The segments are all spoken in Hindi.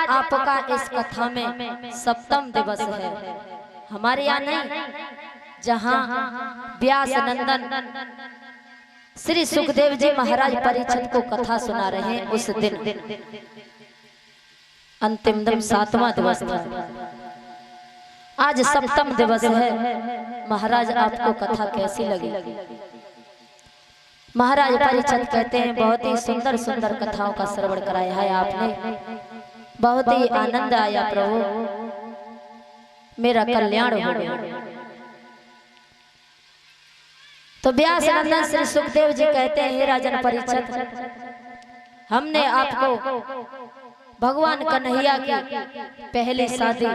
आपका इस कथा में सप्तम दिवस है। हमारे यहाँ नहीं, जहाँ व्यास नंदन श्री सुखदेव जी महाराज परीक्षित को कथा सुना रहे हैं, उस दिन अंतिम दिन 7वां दिवस था। आज सप्तम दिवस है। महाराज आपको कथा कैसी लगी? महाराज परीक्षित कहते हैं बहुत ही सुंदर सुंदर कथाओं का श्रवण कराया है आपने, बहुत ही आनंद आया प्रभु, मेरा कल्याण हो गया। तो व्यास नंदन श्री सुखदेव जी कहते हैं, हे राजन परीक्षित, हमने आपको भगवान कन्हैया की पहली शादी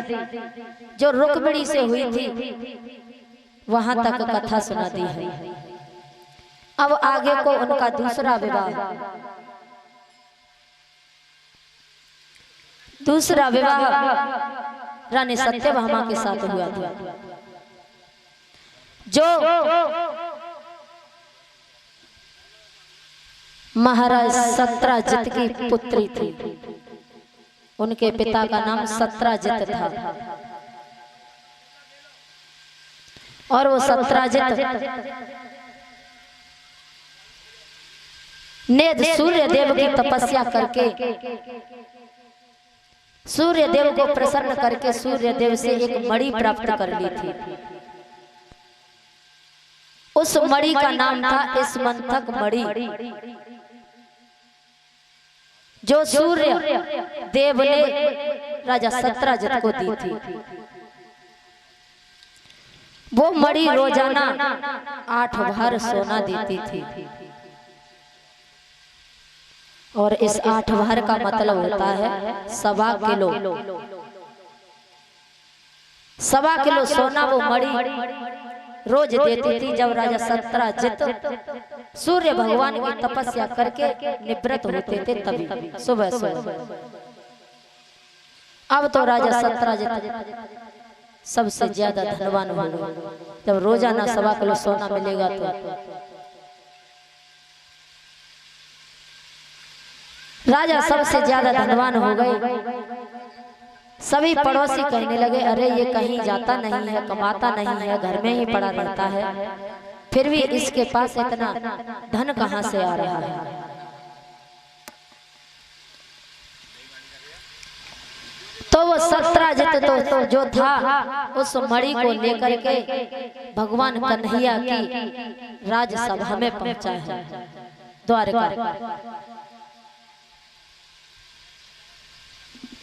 जो रुक्मिणी से हुई थी वहां तक कथा सुना दी है। अब आगे को उनका दूसरा विवाह रानी सत्यभामा के साथ हुआ था, जो महाराज सत्राजित की पुत्री थी। उनके पिता का नाम सत्राजित था और वो सत्राजित ने सूर्य देव की तपस्या करके, सूर्य देव को प्रसन्न करके सूर्य देव से एक मणि प्राप्त कर ली थी। उस मणि का नाम था स्मंथक मणि, जो सूर्य देव ने राजा सत्राजित को दी थी। वो मणि रोजाना 8 भार सोना देती थी और इस 8 भार का मतलब होता है 1.25 किलो। 1.25 किलो सोना वो मणि रोज देती थी। जब राजा सत्राजित सूर्य भगवान की तपस्या करके निवृत्त होते थे तभी सुबह सुबह। अब तो राजा सत्राजित सबसे ज्यादा धनवान हो गए। जब रोजाना 1.25 किलो सोना मिलेगा तो राजा सबसे ज्यादा धनवान हो गए। सभी पड़ोसी कहने लगे, अरे ये कहीं जाता नहीं है, कमाता नहीं है, घर में ही पड़ा रहता है, फिर भी इसके पास इतना धन कहां से आ रहा है। तो वो सत्राजित तो जो था उस मणि को लेकर के भगवान कन्हैया की राजसभा में पहुंचा है, द्वारका।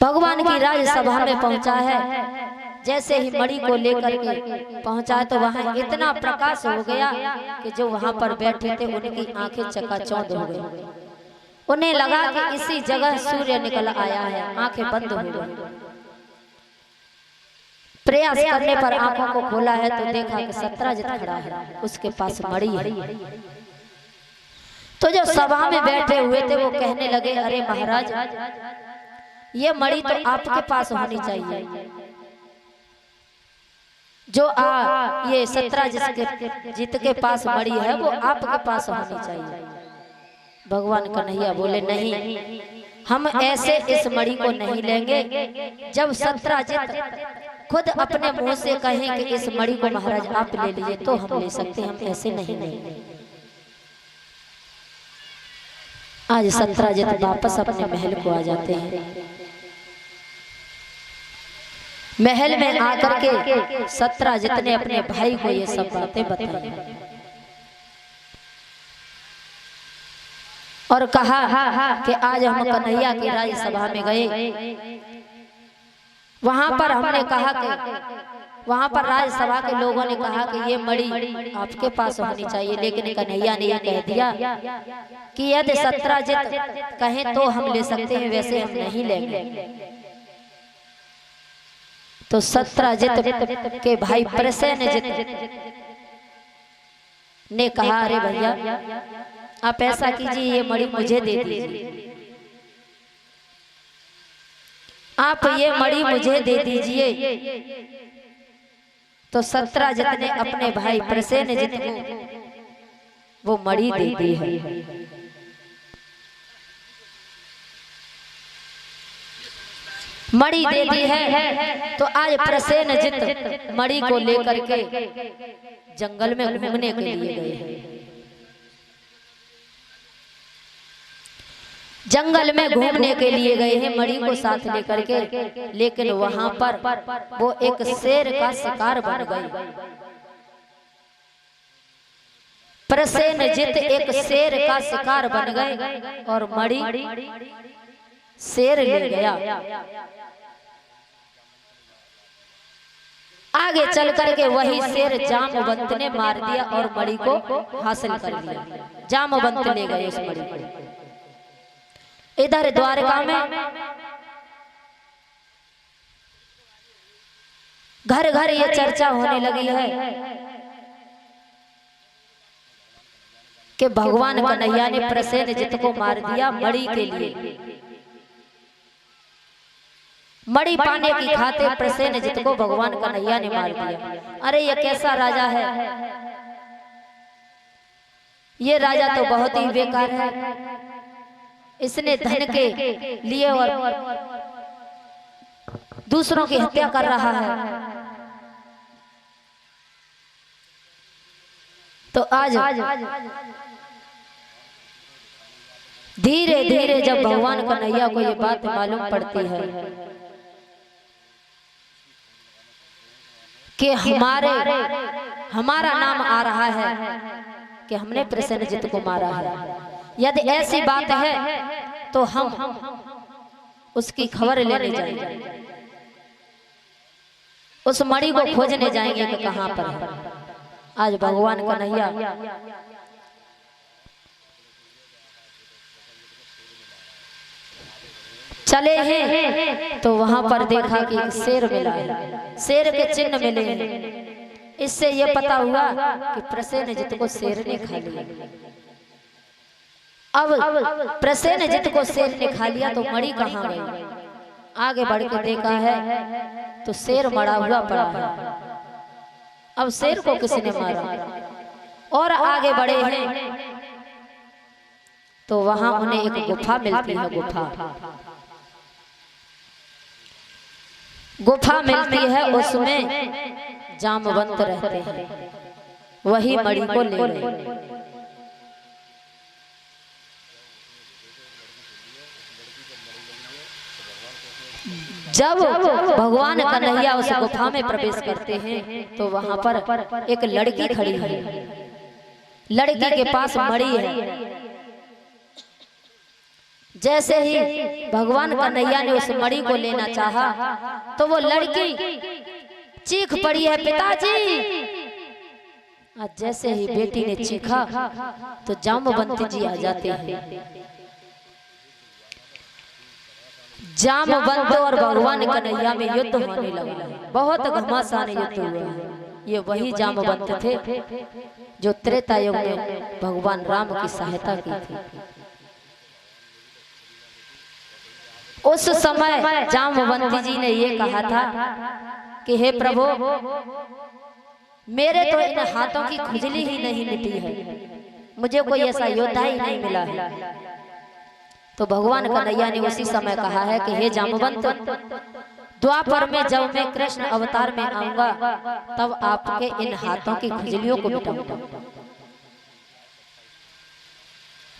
भगवान की राजसभा में पहुंचा है। जैसे ही मणि को लेकर के पहुंचा तो वहां इतना प्रकाश हो गया कि जो वहां पर बैठे थे उनकी आंखें चकाचौंध हो गई। उन्हें लगा कि इसी जगह सूर्य निकल आया है। आंखें बंद हो गई। प्रयास करने पर आंखों को खोला है तो देखा कि सत्राजित खड़ा है, उसके पास मणि है। तो जो सभा में बैठे हुए थे वो कहने लगे, अरे महाराज, ये मणि तो आपके पास होनी चाहिए। जो ये सत्राजित के पास मणि है वो आपके पास होनी चाहिए। भगवान कन्हैया बोले, नहीं, हम ऐसे इस मणि को नहीं लेंगे। जब सत्राजित खुद अपने मुंह से कहें कि इस मणि को महाराज आप ले लीजिए तो हम ले सकते हैं, हम ऐसे नहीं लेंगे। आज सत्राजित वापस अपने महल को आ जाते हैं। महल में आकर के सत्राजित ने अपने भाई को ये सब बातें बताई और कहा कि आज हम कन्हैया की राजसभा में गए। वहां पर हमने कहा कि वहां पर राजसभा के लोगों ने कहा कि ये मणि आपके पास होनी चाहिए, लेकिन कन्हैया ने यह कह दिया कि यदि सत्राजित कहें तो हम ले सकते हैं, वैसे हम नहीं लेंगे। तो सत्राजित के भाई प्रसेनजित ने कहा, अरे भैया, आप ऐसा कीजिए, ये मणि मुझे दे दीजिए, आप ये मणि मुझे दे दीजिए। तो सत्राजित ने अपने भाई प्रसेनजित को वो मणि दे दी है। मणि दे दी है। तो आज प्रसेनजित मणि को लेकर के जंगल में घूमने के लिए गए हैं। जंगल में घूमने के लिए गए हैं मणि को साथ लेकर के, लेकिन वहां पर वो एक शेर का शिकार बन गई। प्रसेनजित एक शेर का शिकार बन गए और मणि शेर ले गया। आगे चल करके वही शेर जामवंत ने मार दिया और मणि को हासिल कर लिया। जामवंत ले गए उस मणि को। इधर द्वारका में घर घर ये चर्चा होने लगी है कि भगवान कन्हैया ने प्रसेनजित को मार दिया मणि के लिए। मणि पाने की खातिर प्रसेनजित को भगवान कन्हैया ने मार दिया। अरे ये कैसा राजा है, ये राजा तो बहुत ही बेकार है। इसने धन के लिए और दूसरों की हत्या कर रहा है। तो आज धीरे धीरे जब भगवान कन्हैया को ये बात मालूम पड़ती है कि हमारा नाम आ रहा है कि हमने प्रसेनजित को मारा है, यदि ऐसी बात है तो हम उसकी खबर लेने जाएंगे, उस मणि को खोजने जाएंगे कि कहां पर है। आज भगवान कन्हैया चले हैं तो वहां पर देखा कि शेर मिला है, शेर के चिन्ह मिले हैं। इससे यह पता हुआ कि प्रसेनजित को शेर ने खा लिया। अब प्रसेनजित को शेर ने खा लिया तो मणि कहाँ गई? आगे बढ़ के देखा है तो शेर मरा हुआ पड़ा है। अब शेर को किसने मारा? और आगे बढ़े हैं तो वहां उन्हें एक गुफा मिलती है। गुफा मिलती है, उसमें जामवंत रहते हैं। वही मणि को ले गए। जब भगवान कन्हैया उस गुफा में प्रवेश करते हैं तो वहां पर एक लड़की खड़ी है। लड़की के पास मणि है। जैसे ही भगवान कन्हैया ने उस मणि को लेना चाहा तो वो लड़की चीख पड़ी है, पिताजी। आज जैसे ही बेटी ने चीखा तो जामवंत जी आ जाते हैं। जामवंत और भगवान कन्हैया में युद्ध होने लगा। बहुत घमासान युद्ध हुआ। ये वही जामवंत थे जो त्रेता युग में भगवान राम की सहायता की थी। उस समय जामवंत जी ने ये कहा था कि हे प्रभु, मेरे तो इन हाथों की खुजली ही नहीं मिटी है, मुझे कोई ऐसा योद्धा ही नहीं मिला है। तो भगवान कन्हैया ने उसी समय कहा है कि हे जामवंत, द्वापर में जब मैं कृष्ण अवतार में आऊंगा तब आपके इन हाथों की खुजलियों को मिटाऊंगा।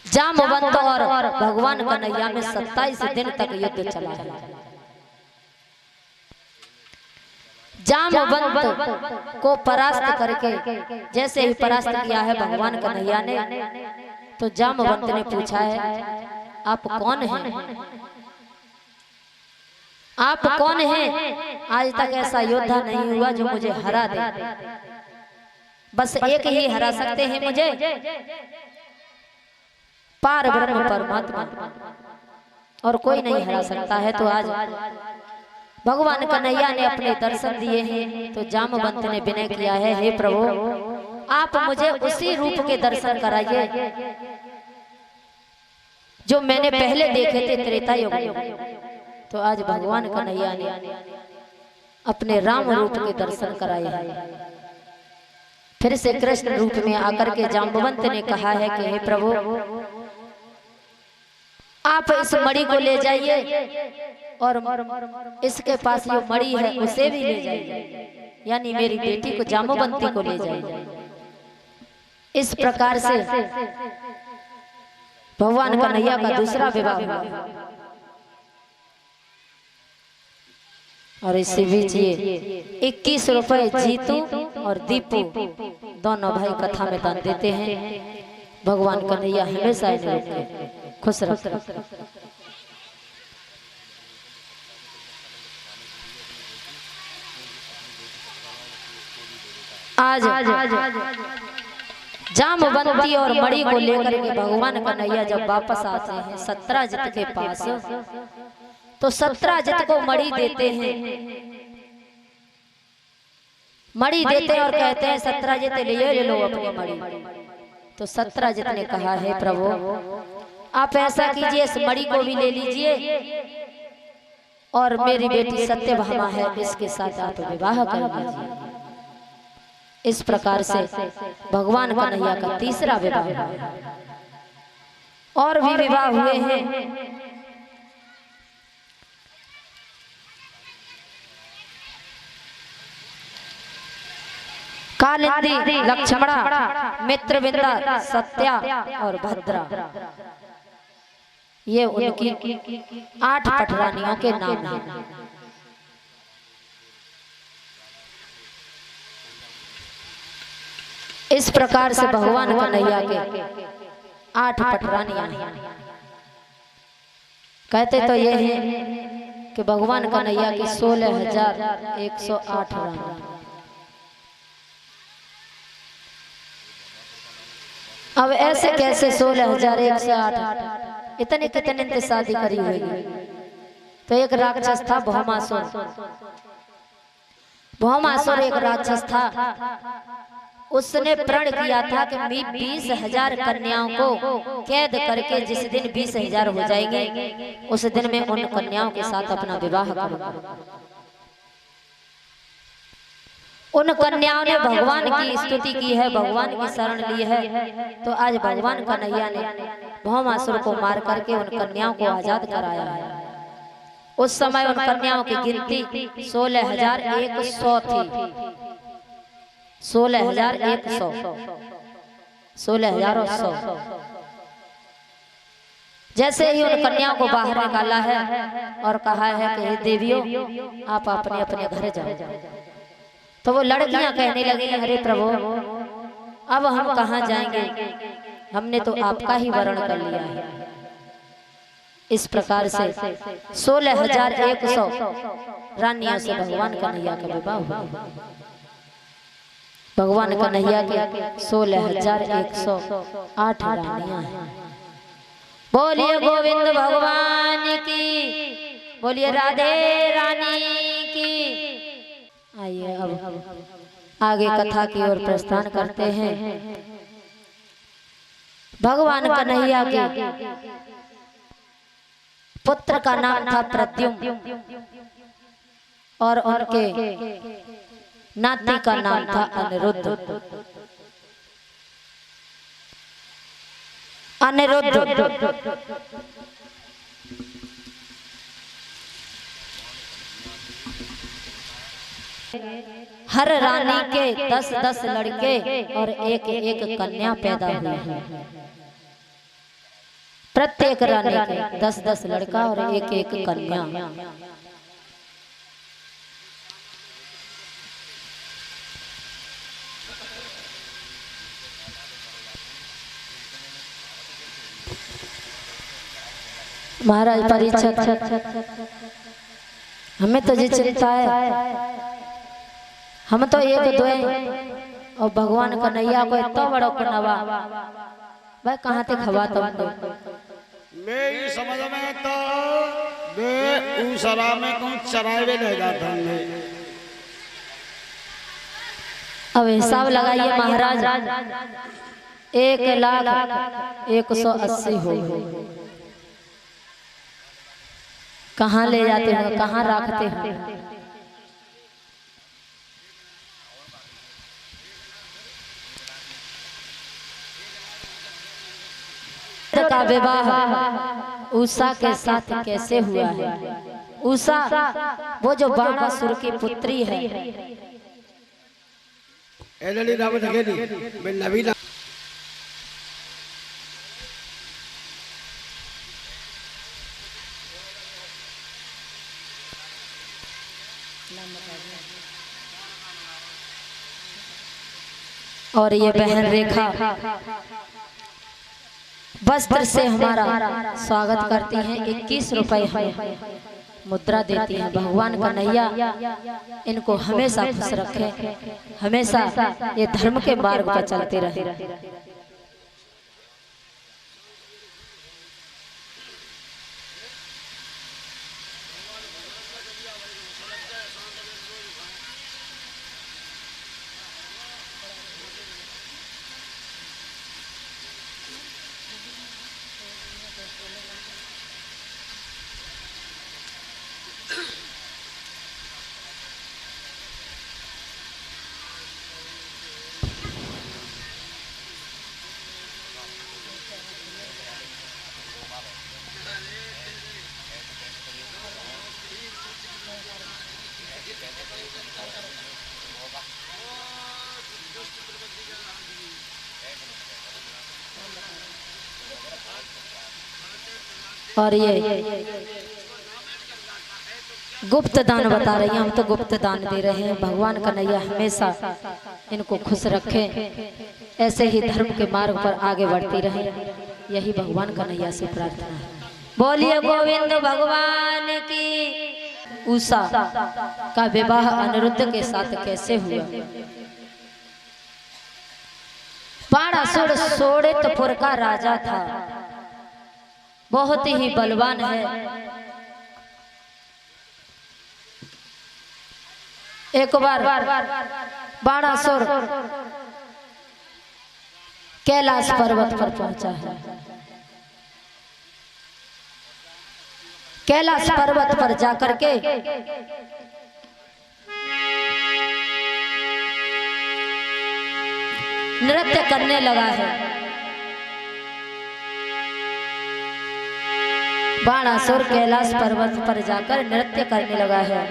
जामवंत और भगवान कन्हैया में 27 दिन तक युद्ध चला है। जामवंत को परास्त करके जैसे ही परास्त किया है भगवान कन्हैया ने, तो जामवंत ने पूछा है, आप कौन हैं? आप कौन हैं? आज तक ऐसा योद्धा नहीं हुआ जो मुझे हरा दे। बस एक ही हरा सकते हैं मुझे, पार ब्रह्म परमात्मा, और कोई नहीं हरा सकता है। तो आज भगवान कन्हैया ने अपने दर्शन दिए हैं। तो जामवंत ने विनय किया है, हे प्रभु, आप मुझे उसी रूप के दर्शन कराइए जो मैंने पहले देखे थे त्रेता युग में। तो आज भगवान कन्हैया ने अपने राम रूप के दर्शन कराए हैं। फिर से कृष्ण रूप में आकर के जामवंत ने कहा है कि हे प्रभु, आप इस मणि को ले जाइए और इसके पास जो मणि है उसे भी ले जाइए, यानी मेरी बेटी को जामवंती को ले जाइए। इस प्रकार से भगवान कन्हैया का दूसरा विवाह हुआ। और इसी बीच ये 21 रुपए जीतू और दीपू दोनों भाई कथा में दान देते हैं। भगवान कन्हैया हमेशा इन्हें रखे, खुश रखे। आज जामवंती और मणि को लेकर के भगवान कन्हैया जब वापस आते हैं सत्राजित के पास, तो सत्राजित को मणि देते हैं। मणि देते और कहते हैं सत्राजित ले लो अपनी मणि। तो सत्राजित ने कहा है प्रभु आप ऐसा कीजिए इस मणि को भी ले लीजिए और मेरी बेटी सत्यभामा है इसके साथ आप विवाह कर लीजिए। इस प्रकार से भगवान कन्हैया का तीसरा विवाह हुआ। और भी विवाह हुए हैं। कालिंदी, लक्ष्मणा, मित्रविंदा, सत्या और भद्रा, ये उनकी 8 पटरानियों के नाम हैं। इस प्रकार से भगवान कन्हैया के 8 पटरानियां हैं। कहते तो ये हैं कि भगवान कन्हैया की 16,108 रानी। अब ऐसे कैसे 16,108 इतने कितने ने शादी करी होगी। तो एक राक्षस था भौमासुर। भौमासुर एक राक्षस था, उसने प्रण किया था कि मैं 20,000 कन्याओं को कैद करके जिस दिन 20,000 हो जाएंगे उस दिन मैं उन कन्याओं के साथ अपना विवाह करूंगा। उन कन्याओं ने भगवान की स्तुति की है, भगवान की शरण ली है। तो आज भगवान कन्हैया ने भौमासुर को मार करके उन कन्याओं को आजाद कराया है। उस समय उन कन्याओं की गिनती 16,100 थी। 16,100, 16,100। जैसे ही उन कन्याओं को बाहर निकाला है और कहा है कि हे देवियों आप अपने अपने घर जाओ। तो वो लड़कियां कहने लगी अरे प्रभु अब हम कहाँ जाएंगे, हमने तो आपका ही वरण कर लिया है। इस प्रकार से 16,100 रानियों से भगवान कन्हैया का विवाह हुआ। भगवान कन्हैया के 16,108 रानियां हैं। बोलिए गोविंद भगवान की, बोलिए राधे रानी की। आइए अब आगे कथा की ओर प्रस्थान करते हैं। भगवान कन्हैया के पुत्र का नाम था प्रद्युम्न और उनके नाती का नाम था अनिरुद्ध। हर रानी के 10-10 लड़के और एक कन्या पैदा हुई है। प्रत्येक रानी के 10-10 लड़का और एक कन्या। महाराज परीक्षित हमें तो जी चिंता है, हम तो एक दो और भगवान कन्हैया को इतना बड़ा कनवा भाई कहाँ थे खवा तुमको मेरी समझ में तो वे उसरा में कौन चरावे ले जाता है। अब हिसाब लगाइए महाराज 1,180,000 हो कहाँ ले जाते हो, कहाँ रखते हो। का विवाह उषा के साथ कैसे हुआ है। उषा वो जो बाणासुर की पुत्री है। एलली राम जगेली मैं नवीला और ये बहन रेखा वस्त्र से हमारा स्वागत करती हैं। 21 रुपए हमें मुद्रा देती हैं। भगवान कन्हैया इनको हमेशा खुश रखे, हमेशा ये धर्म के मार्ग पर चलते रहे। और ये गुप्त दान बता रही हैं, हम तो गुप्त दान दे रहे हैं। भगवान कन्हैया हमेशा इनको खुश रखे, ऐसे ही धर्म के मार्ग पर आगे बढ़ती रहे, यही भगवान कन्हैया से प्रार्थना है। बोलिए गोविंद भगवान की। उषा का विवाह अनिरुद्ध के साथ कैसे हुआ। बाणासुर सोड़ितपुर का राजा था, बहुत ही बलवान है। एक बार बाणासुर कैलाश पर्वत पर पहुंचा है। कैलाश पर्वत पर जाकर के नृत्य करने लगा है। बाणासुर कैलाश पर्वत पर जाकर नृत्य करने लगा है।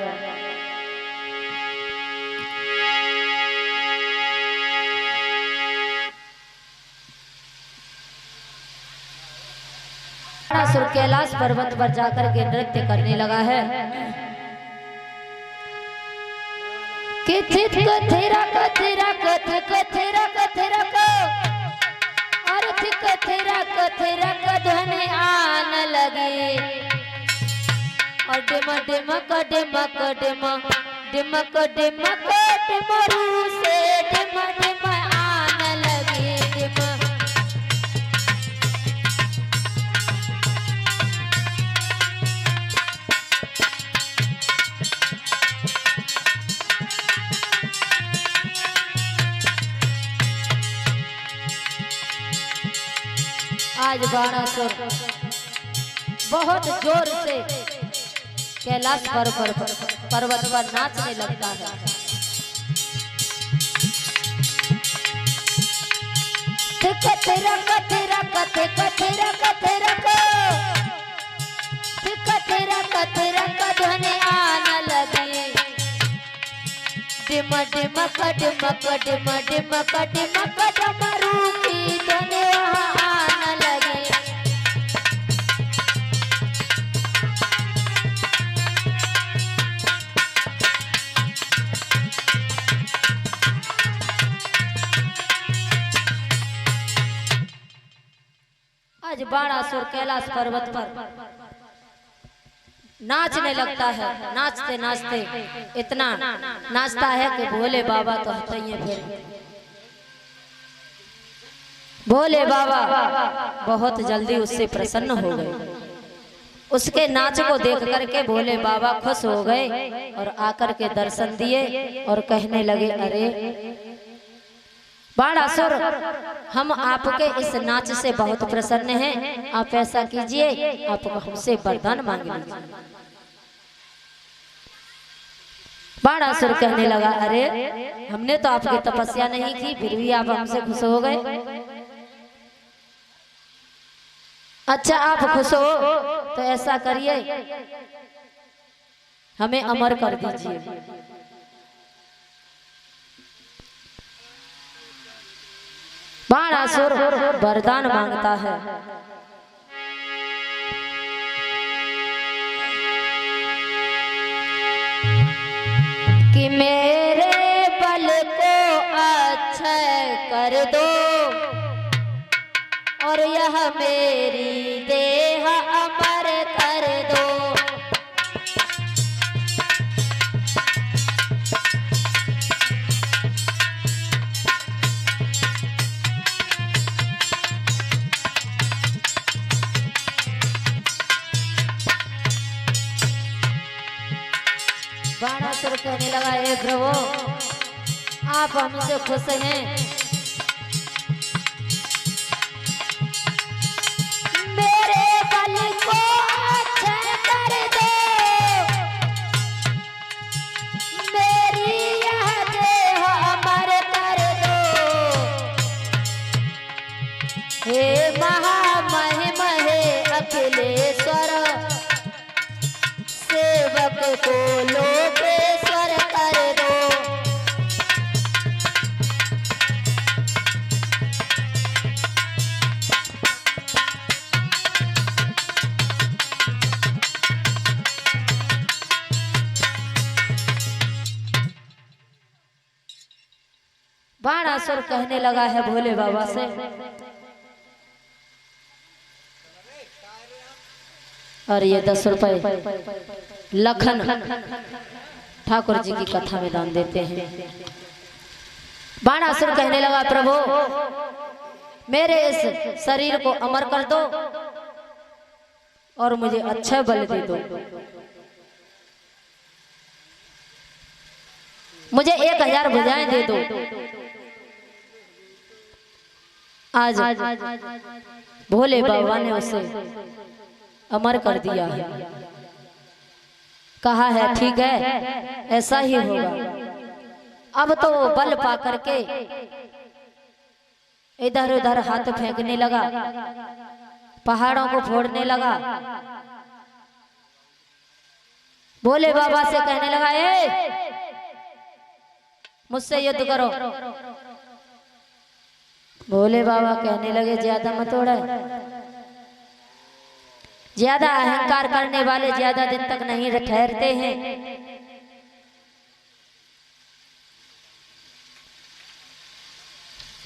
बाणासुर कैलाश पर्वत पर जाकर के नृत्य करने लगा है। कथिरा कथिरा कथिरा कथिरा कथिरा कथिरा कथिरा ध्वनि आने लगी और डिमक डिमक डिमक डिमक डिमक डिमक डिमरू से डिमक डिमक आने लगी डिमक। आज बाणासुर बहुत जोर से कैलाश पर्वत पर नाचने लगता है। कथिरा कथिरा कथिरा कथिरा कथिरा कथिरा ध्वनि आने लगी। डिम डिमक डिमक डिम डिमक डिमक डमरू की ध्वनि वहाँ आने लगी। आज बाणासुर कैलाश पर्वत पर नाचने लगता है। नाचते नाचते इतना नाचता है कि भोले बाबा तो हंसते ही फिर। भोले बाबा बहुत जल्दी उससे प्रसन्न हो गए। उसके नाच को देख करके भोले बाबा खुश हो गए और आकर के दर्शन दिए और कहने लगे, अरे बाणासुर, हम आपके इस नाच से बहुत प्रसन्न हैं। आप ऐसा कीजिए, आप हमसे वरदान मांग लीजिए। बाणासुर कहने लगा, अरे हमने तो आपकी तपस्या नहीं की, फिर भी आप हमसे खुश हो गए। अच्छा आप खुश हो तो ऐसा करिए, हमें अमर कर दीजिए। बाणासुर वरदान मांगता है। कि मेरे बल को अक्षय कर दो और यह मेरी देह अमर कर दो। बाणासुर कहने लगा, हे प्रभु आप हमसे खुश हैं, मेरे बल को अक्षय कर दो, मेरी यह देह अमर कर दो। हे महामहिम हे अखिलेश्वर, सेवक को लोकेश्वर कर दो। बाणासुर कहने लगा है भोले बाबा से, और ये 10 रुपए लखन ठाकुर जी की कथा में दान देते हैं। बाणासुर कहने लगा, प्रभु मेरे इस शरीर को अमर कर दो और मुझे अच्छा बल दे दो। मुझे 1000 भुजाएं दे दो। आज भोले बाबा ने उसे अमर कर दिया है। कहा है ठीक है ऐसा ही होगा। अब तो वो बल पा करके इधर उधर हाथ फेंकने लगा, पहाड़ों को फोड़ने लगा। भोले बाबा से कहने लगा, ए मुझसे युद्ध करो। भोले बाबा कहने लगे, ज्यादा मत उड़ा, ज्यादा अहंकार करने वाले ज्यादा दिन तक नहीं ठहरते हैं।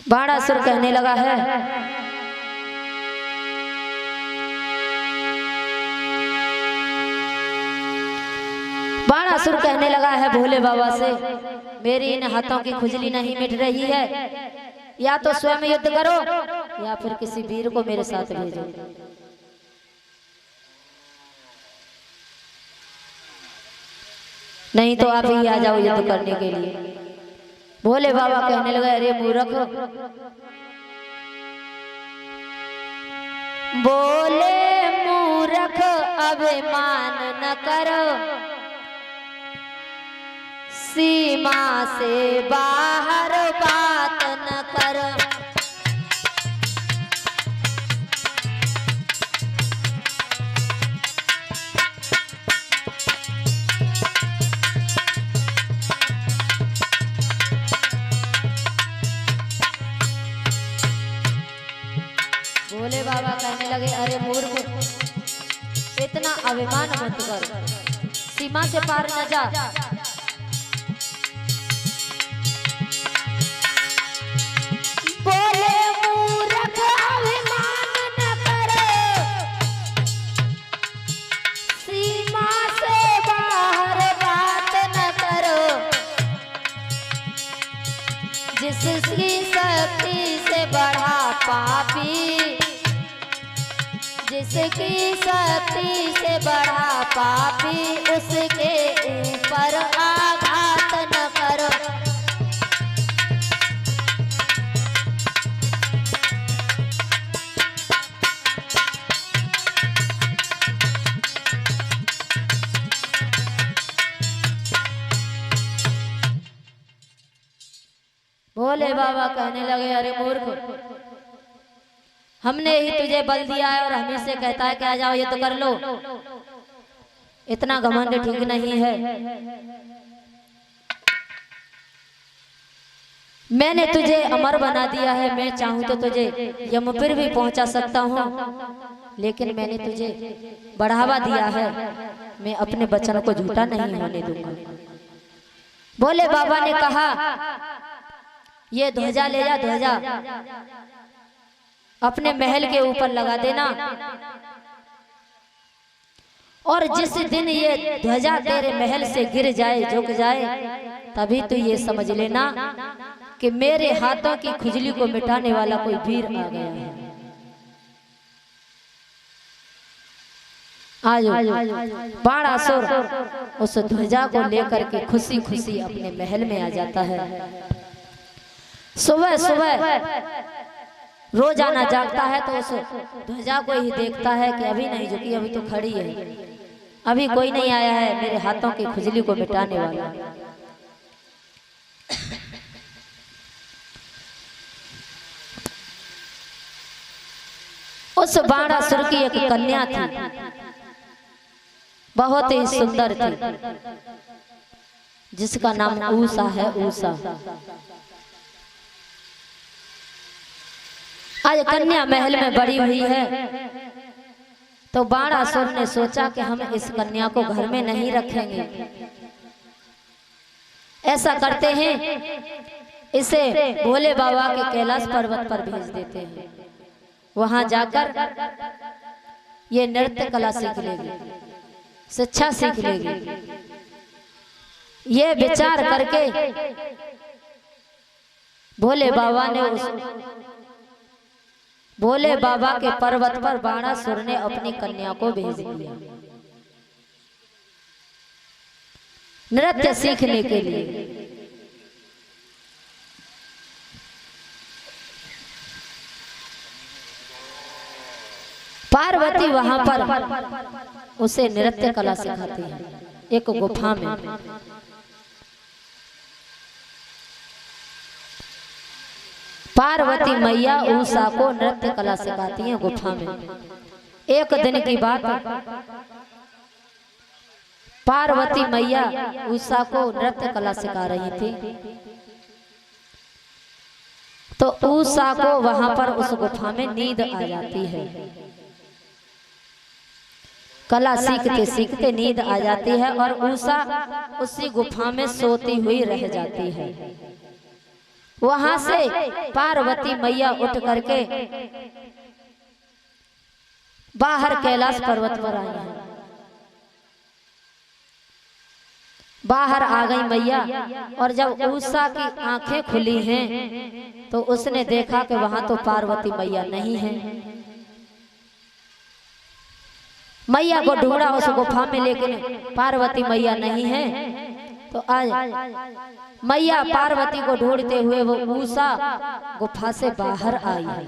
बाणासुर कहने लगा है, बाणासुर कहने लगा है भोले बाबा से, मेरी इन हाथों की खुजली नहीं मिट रही है, या तो स्वयं युद्ध करो या फिर किसी वीर को मेरे साथ भेजो। नहीं तो आप ही आ जाओ युद्ध करने के लिए। भोले बाबा कहने लगे, अरे मूर्ख, बोले मूर्ख अभिमान न करो, सीमा से बाहर बात न करो। भोले बाबा कहने लगे, अरे मूर्ख, इतना अभिमान मत कर, सीमा से पार न जा। बोले मूर्ख अभिमान न करो, सीमा से बाहर बात न करो। जिसकी शक्ति से बढ़ा पापी, जिसकी शक्ति से बढ़ा पापी, उसके ऊपर आघात न करो। भोले बाबा कहने लगे, अरे मूर्ख, हमने ही तुझे बल दिया है और हम ही से कहता है कि आ जाओ ये तो कर लो। इतना घमंड ठीक नहीं है। मैंने तुझे अमर बना दिया है, मैं चाहूं तो तुझे यमपुर भी पहुंचा सकता हूं, लेकिन मैंने तुझे बढ़ावा दिया है, मैं अपने वचन को झूठा नहीं होने दूंगा। भोले बाबा ने कहा ये ध्वजा ले जा, ध्वजा अपने महल के ऊपर लगा देना, और जिस दिन ये ध्वजा तेरे महल से गिर जाए, झुक जाए, तभी तू ये समझ लेना कि मेरे हाथों की खुजली को मिटाने वाला कोई वीर आ गया है। आज बाणासुर उस ध्वजा को लेकर के खुशी खुशी अपने महल में आ जाता है। सुबह सुबह रोजाना जागता है तो उस ध्वजा को ही देखता है कि अभी नहीं झुकी, अभी तो खड़ी है, अभी कोई नहीं आया है मेरे हाथों की खुजली को मिटाने वाला। उस बाणासुर की एक कन्या थी, बहुत ही सुंदर थी, जिसका नाम उषा है। उषा आज कन्या महल में बड़ी हुई है, तो बाणासुर ने सोचा कि हम इस कन्या को घर में नहीं रखेंगे, ऐसा करते हैं इसे भोले बाबा के कैलाश पर्वत पर भेज देते हैं। वहां जाकर ये नृत्य कला सीख लेगी, शिक्षा सीख लेगी। ये विचार करके भोले बाबा के पर्वत पर बाणासुर ने अपनी कन्या को भेज दिया नृत्य सीखने के लिए। पार्वती वहां पर उसे नृत्य कला सिखाती है एक गुफा में। पार्वती मैया उषा को नृत्य कला सिखाती है गुफा में। एक दिन की बात, पार्वती मैया उषा को नृत्य कला सिखा रही थी, तो उषा को वहां पर उस गुफा में नींद आ जाती है। कला सीखते सीखते नींद आ जाती है और उषा उसी गुफा में सोती हुई रह जाती है। वहां से पार्वती मैया उठ करके बाहर कैलाश पर्वत पर आई है। बाहर आ गई मैया, और जब उषा की आंखें खुली हैं तो उसने देखा कि वहां तो पार्वती मैया नहीं है। मैया को ढूंढा उस गुफा में, लेकिन पार्वती मैया नहीं है। तो आज मैया पार्वती को ढूंढते हुए वो उषा गुफा से बाहर आई है।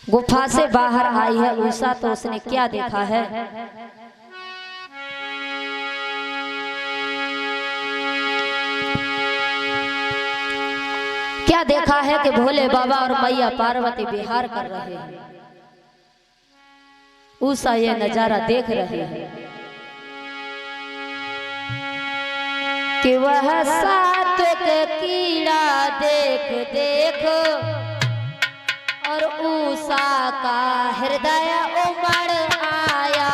गुफा से बाहर आई है उषा, तो उसने क्या देखा है? क्या देखा है कि भोले बाबा और मैया पार्वती विहार कर रहे हैं। उषा ये नजारा देख रहे हैं कि वह सात्विक कीड़ा देख देख और उषा का हृदय उमड़ आया।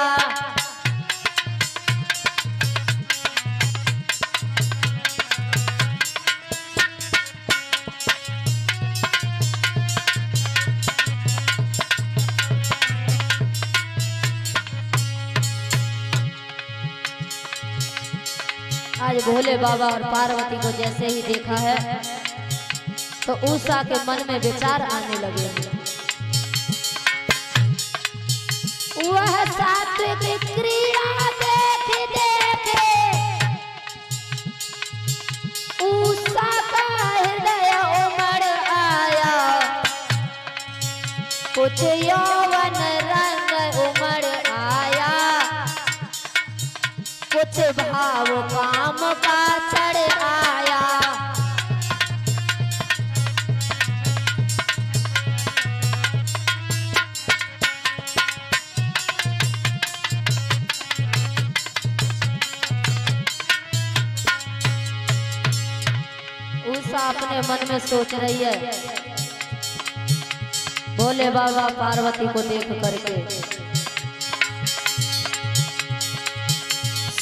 आज भोले बाबा और पार्वती को जैसे ही देखा है तो उषा के मन में विचार आने लगे। वह सात्विक क्रीड़ा देख देख उषा का हृदय उमड़ आया। कुछ यौवन रंग उमड़ आया, कुछ भाव काम का चढ़ आया। उषा अपने मन में सोच रही है, भोले बाबा पार्वती को देख करके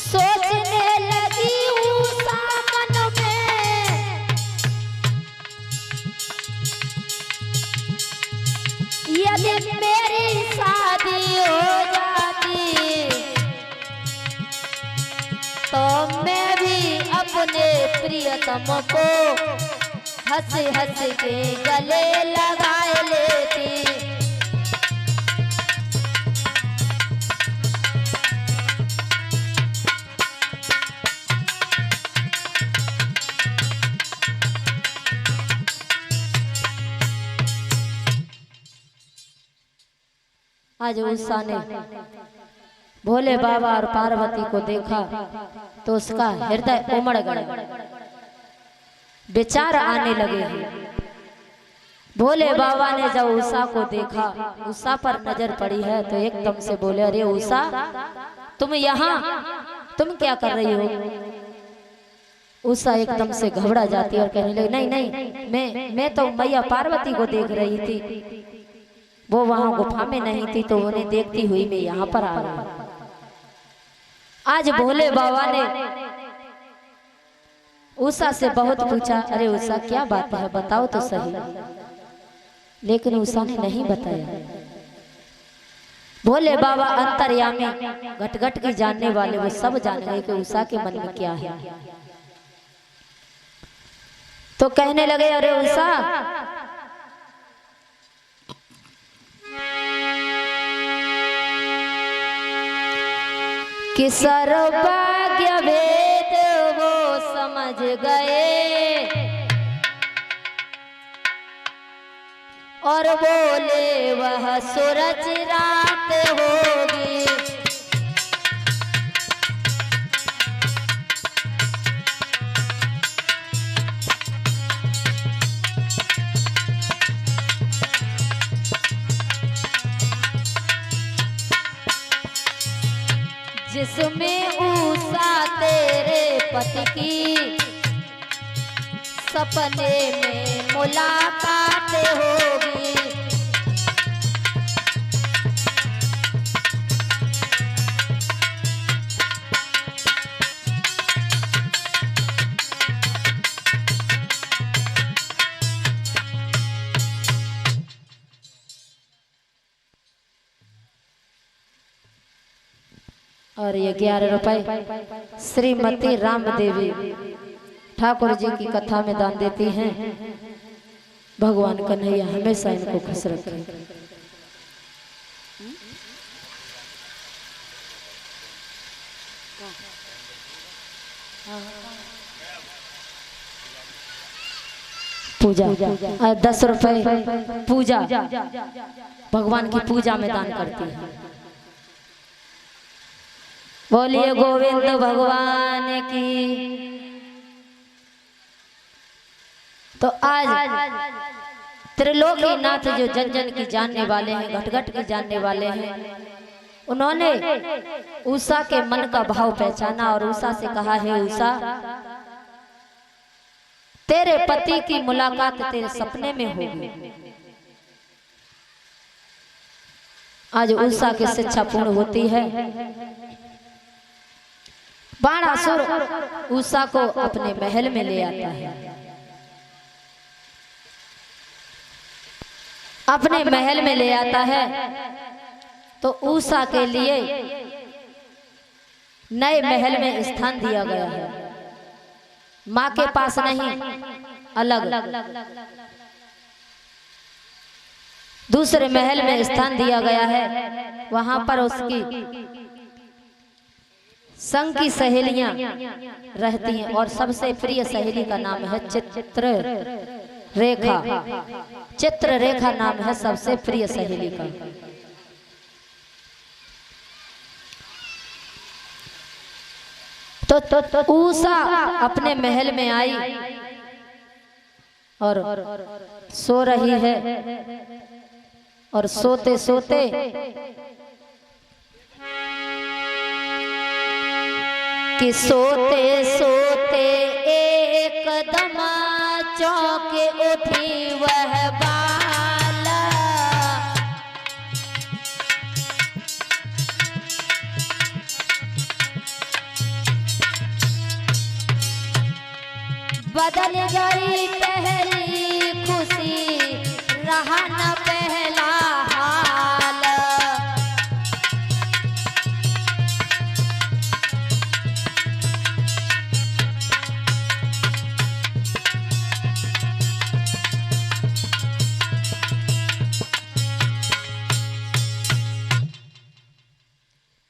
सोचने लगी उषा मन में, यदि मेरी शादी हो जाती तो मैं भी अपने प्रियतम को हंस हंस के गले लगाए लेती। आज उषा ने भोले बाबा और पार्वती को देखा तो उसका हृदय उमड़ गया, विचार आने लगे। भोले बाबा ने जब उषा को देखा, उषा पर नजर पड़ी है तो एकदम से बोले, अरे उषा तुम यहाँ, तुम क्या कर रही हो? उषा एकदम से घबरा जाती और कहने लगी, नहीं नहीं, मैं तो मैया पार्वती को देख रही थी, वो वहां गुफा में नहीं थी तो उन्हें देखती हुई मैं यहाँ पर आ गई। आज भोले बाबा ने उषा से बहुत पूछा, अरे उषा क्या बात है, बताओ तो सही, लेकिन उषा ने नहीं बताया। भोले बाबा अंतर्यामी, घट घट की जानने वाले, वो सब जान गए कि उषा के मन में क्या है। तो कहने लगे, अरे उषा कि सर्वज्ञ वेद वो समझ गए और बोले वह सूरज रात होगी। जिसमें उषा तेरे पति की सपने में मुलाकात होगी। और ये 11 रुपए श्रीमती राम देवी ठाकुर जी की कथा में दान देती हैं। भगवान कन्हैया हमेशा इनको खुश रखे। पूजा 10 रुपए पूजा भगवान की पूजा में दान करती है। बोलिए गोविंद भगवान की। तो आज त्रिलोकीनाथ जो जन जन की जानने वाले हैं, घट घट की जानने वाले हैं, उन्होंने उषा के मन का भाव पहचाना और उषा से कहा है, उषा तेरे पति की मुलाकात तेरे सपने में होगी। आज उषा की शिक्षा पूर्ण होती है। बाणासुर उषा को अपने महल में ले आता है। अपने महल में ले आता है तो उषा के लिए नए महल में स्थान दिया गया है। माँ के पास नहीं, अलग दूसरे महल में स्थान दिया गया है। वहां पर उसकी संग की सहेलियां रहती हैं और सबसे प्रिय सहेली का नाम है चित्र रेखा। चित्र रेखा नाम है सबसे प्रिय सहेली का। तो उषा अपने महल में आई और सो रही है और सोते सोते कि सोते सोते एकदम चौंके उठी वह बाला, बदल गई पहली खुशी रहा न पहला हाल।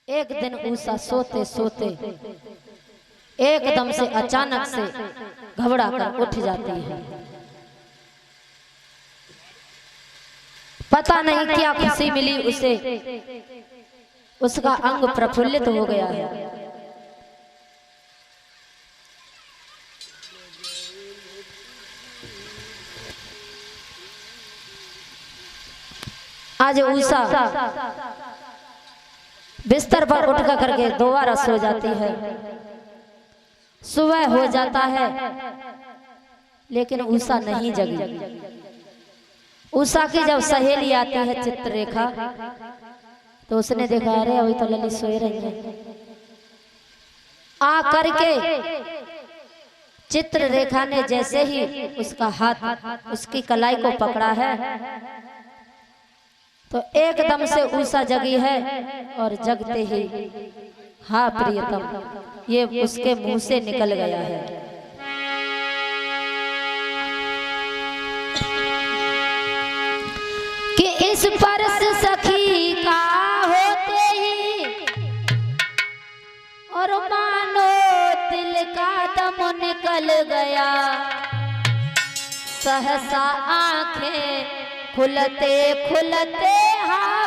एक दिन उषा सोते सोते एकदम से अचानक से घबरा कर उठ जाती है। पता नहीं क्या खुशी मिली उसे, उसका अंग प्रफुल्लित हो गया है। आज उषा बिस्तर पर उठ करके दोबारा सो जाती है। सुबह हो जाता है लेकिन उषा नहीं जगी। उषा की जब सहेली आती है चित्ररेखा, तो उसने देखा अरे अभी तो ललित सोए रही है। आ करके चित्ररेखा ने जैसे ही उसका हाथ उसकी कलाई को पकड़ा है, तो एकदम से उषा जगी है और जगते ही हाँ प्रियतम, ये उसके मुंह से निकल गया है। कि इस परस सखी का होते ही और मानो दिल का दम निकल गया। सहसा आंखें खुलते खुलते हाँ